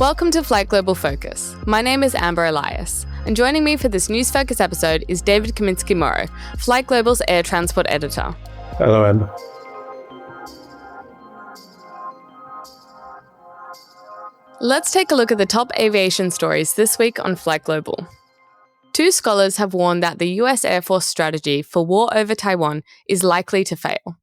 Welcome to FlightGlobal Focus. My name is Amber Elias, and joining me for this News Focus episode is David Kaminski-Morrow, FlightGlobal's air transport editor. Hello, Amber. Let's take a look at the top aviation stories this week on FlightGlobal. Two scholars have warned that the US Air Force strategy for war over Taiwan is likely to fail.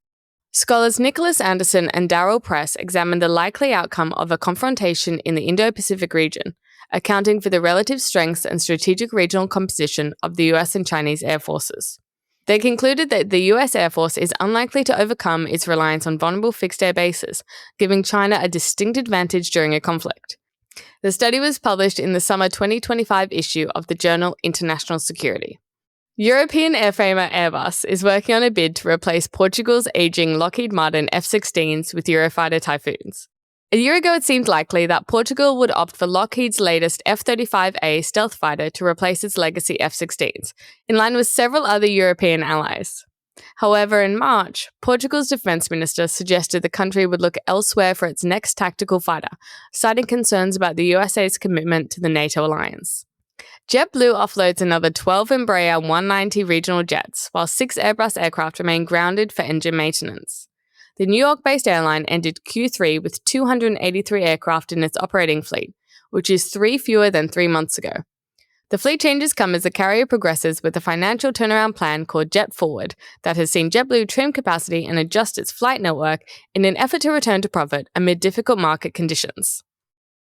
Scholars Nicholas Anderson and Darrell Press examined the likely outcome of a confrontation in the Indo-Pacific region, accounting for the relative strengths and strategic regional composition of the US and Chinese air forces. They concluded that the US Air Force is unlikely to overcome its reliance on vulnerable fixed-air bases, giving China a distinct advantage during a conflict. The study was published in the summer 2025 issue of the journal International Security. European airframer Airbus is working on a bid to replace Portugal's aging Lockheed Martin F-16s with Eurofighter Typhoons. A year ago, it seemed likely that Portugal would opt for Lockheed's latest F-35A stealth fighter to replace its legacy F-16s, in line with several other European allies. However, in March, Portugal's defense minister suggested the country would look elsewhere for its next tactical fighter, citing concerns about the USA's commitment to the NATO alliance. JetBlue offloads another 12 Embraer 190 regional jets, while 6 Airbus aircraft remain grounded for engine maintenance. The New York-based airline ended Q3 with 283 aircraft in its operating fleet, which is 3 fewer than 3 months ago. The fleet changes come as the carrier progresses with a financial turnaround plan called Jet Forward that has seen JetBlue trim capacity and adjust its flight network in an effort to return to profit amid difficult market conditions.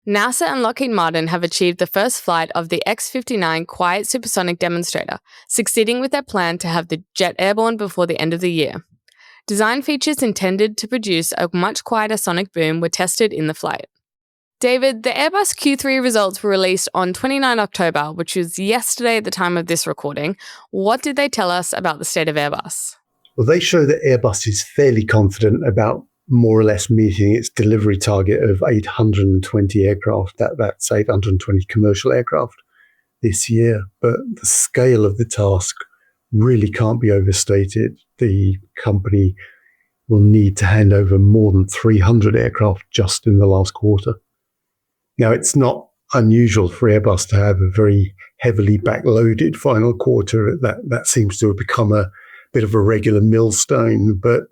NASA and Lockheed Martin have achieved the first flight of the X-59 quiet supersonic demonstrator, succeeding with their plan to have the jet airborne before the end of the year. Design features intended to produce a much quieter sonic boom were tested in the flight. David, the Airbus Q3 results were released on 29 October, which was yesterday at the time of this recording. What did they tell us about the state of Airbus? Well, they show that Airbus is fairly confident about more or less meeting its delivery target of 820 aircraft, that's 820 commercial aircraft this year. But the scale of the task really can't be overstated. The company will need to hand over more than 300 aircraft just in the last quarter. Now, it's not unusual for Airbus to have a very heavily backloaded final quarter. That seems to have become a bit of a regular millstone, but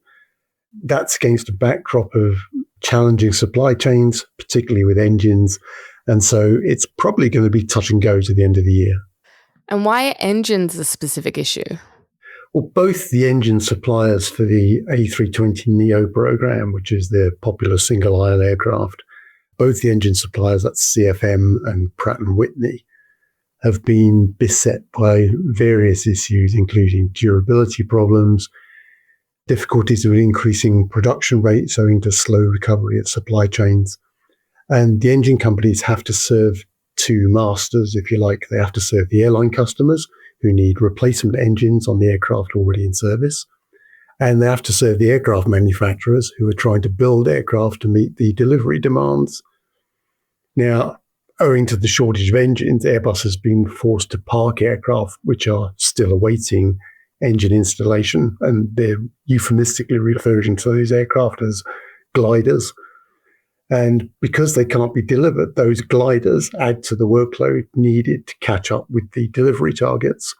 that's against a backdrop of challenging supply chains, particularly with engines. And so it's probably going to be touch and go to the end of the year. And why are engines a specific issue? Well, both the engine suppliers for the A320neo program, which is their popular single-aisle aircraft, both the engine suppliers, that's CFM and Pratt & Whitney, have been beset by various issues, including durability problems, difficulties with increasing production rates owing to slow recovery of supply chains. And the engine companies have to serve two masters, if you like. They have to serve the airline customers who need replacement engines on the aircraft already in service. And they have to serve the aircraft manufacturers who are trying to build aircraft to meet the delivery demands. Now, owing to the shortage of engines, Airbus has been forced to park aircraft which are still awaiting engine installation, and they're euphemistically referring to those aircraft as gliders. And because they can't be delivered, those gliders add to the workload needed to catch up with the delivery targets.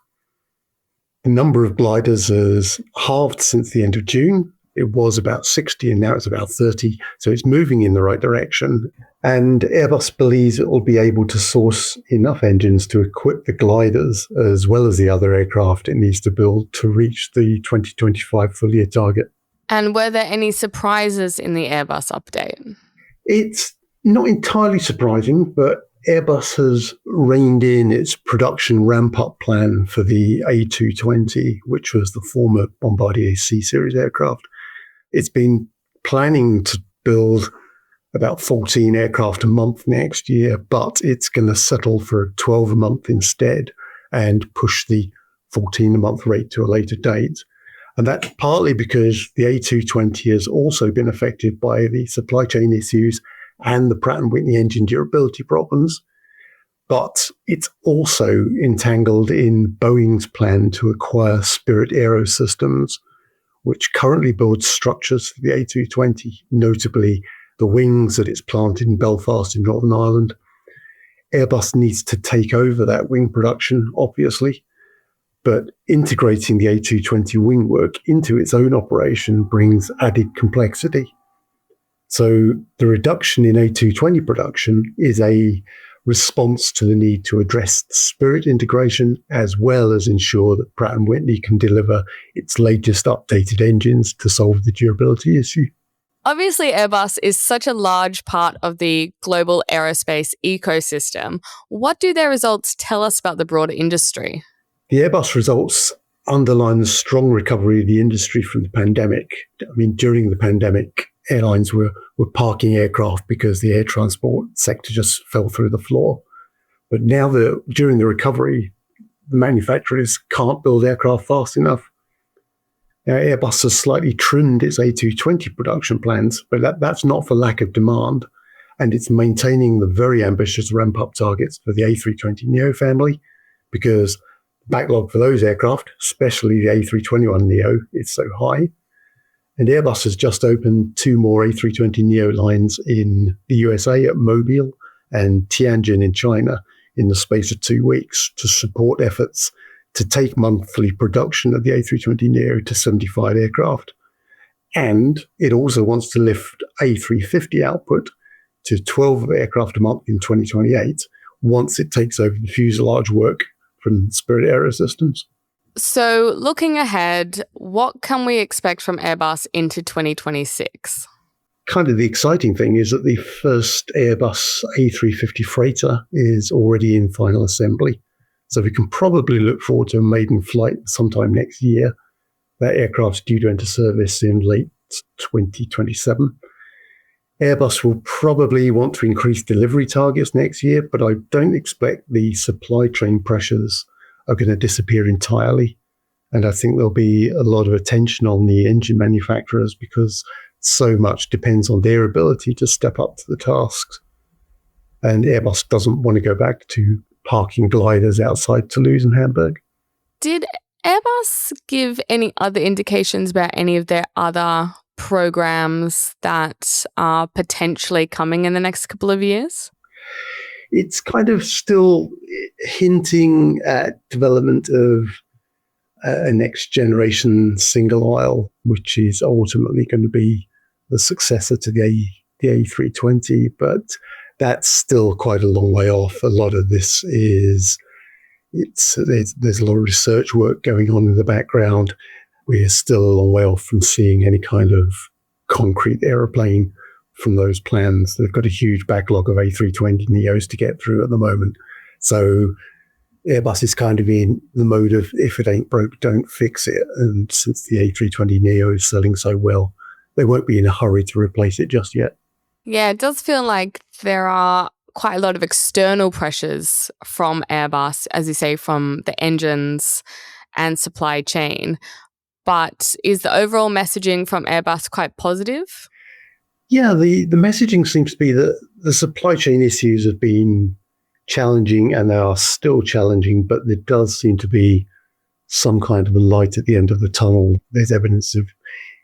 The number of gliders has halved since the end of June. It was about 60 and now it's about 30. So it's moving in the right direction. And Airbus believes it will be able to source enough engines to equip the gliders as well as the other aircraft it needs to build to reach the 2025 full year target. And were there any surprises in the Airbus update? It's not entirely surprising, but Airbus has reined in its production ramp-up plan for the A220, which was the former Bombardier C-Series aircraft. It's been planning to build about 14 aircraft a month next year, but it's going to settle for 12 a month instead and push the 14 a month rate to a later date. And that's partly because the A220 has also been affected by the supply chain issues and the Pratt & Whitney engine durability problems. But it's also entangled in Boeing's plan to acquire Spirit AeroSystems, which currently builds structures for the A220, notably the wings at its plant in Belfast in Northern Ireland. Airbus needs to take over that wing production, obviously, but integrating the A220 wing work into its own operation brings added complexity. So the reduction in A220 production is a response to the need to address the Spirit integration, as well as ensure that Pratt & Whitney can deliver its latest updated engines to solve the durability issue. Obviously, Airbus is such a large part of the global aerospace ecosystem. What do their results tell us about the broader industry? The Airbus results underline the strong recovery of the industry from the pandemic. I mean, during the pandemic, airlines were parking aircraft because the air transport sector just fell through the floor. But now during the recovery, the manufacturers can't build aircraft fast enough. Now, Airbus has slightly trimmed its A220 production plans, but that's not for lack of demand. And it's maintaining the very ambitious ramp-up targets for the A320neo family, because backlog for those aircraft, especially the A321neo, is so high. And Airbus has just opened 2 more A320neo lines in the USA at Mobile and Tianjin in China in the space of 2 weeks to support efforts to take monthly production of the A320neo to 75 aircraft. And it also wants to lift A350 output to 12 aircraft a month in 2028 once it takes over the fuselage work from Spirit Aerosystems. So looking ahead, what can we expect from Airbus into 2026? Kind of the exciting thing is that the first Airbus A350 freighter is already in final assembly. So we can probably look forward to a maiden flight sometime next year. That aircraft's due to enter service in late 2027. Airbus will probably want to increase delivery targets next year, but I don't expect the supply chain pressures are going to disappear entirely. And I think there'll be a lot of attention on the engine manufacturers because so much depends on their ability to step up to the tasks. And Airbus doesn't want to go back to parking gliders outside Toulouse and Hamburg. Did Airbus give any other indications about any of their other programs that are potentially coming in the next couple of years? It's kind of still hinting at development of a next generation single aisle, which is ultimately going to be the successor to the A320, but that's still quite a long way off. A lot of this is, there's a lot of research work going on in the background. We're still a long way off from seeing any kind of concrete aeroplane from those plans. They've got a huge backlog of A320neos to get through at the moment. So Airbus is kind of in the mode of, if it ain't broke, don't fix it. And since the A320neo is selling so well, they won't be in a hurry to replace it just yet. Yeah, it does feel like there are quite a lot of external pressures from Airbus, as you say, from the engines and supply chain. But is the overall messaging from Airbus quite positive? Yeah, the messaging seems to be that the supply chain issues have been challenging and they are still challenging, but there does seem to be some kind of a light at the end of the tunnel. There's evidence of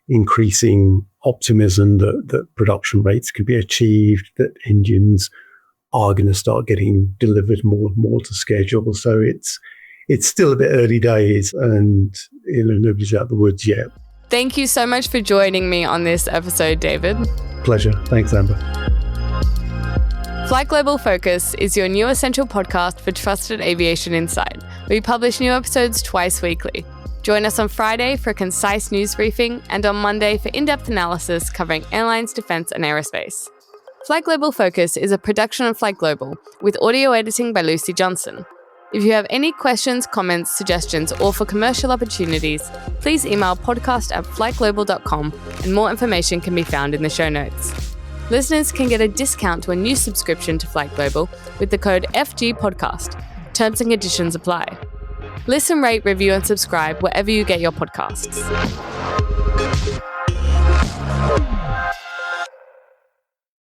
increasing optimism that production rates can be achieved, that engines are going to start getting delivered more and more to schedule. So it's still a bit early days and nobody's out of the woods yet. Thank you so much for joining me on this episode, David. Pleasure. Thanks, Amber. FlightGlobal Focus is your new essential podcast for trusted aviation insight. We publish new episodes twice weekly. Join us on Friday for a concise news briefing and on Monday for in-depth analysis covering airlines, defense, and aerospace. FlightGlobal Focus is a production of FlightGlobal with audio editing by Lucy Johnson. If you have any questions, comments, suggestions, or for commercial opportunities, please email podcast@flightglobal.com and more information can be found in the show notes. Listeners can get a discount to a new subscription to FlightGlobal with the code FGPodcast. Terms and conditions apply. Listen, rate, review, and subscribe wherever you get your podcasts.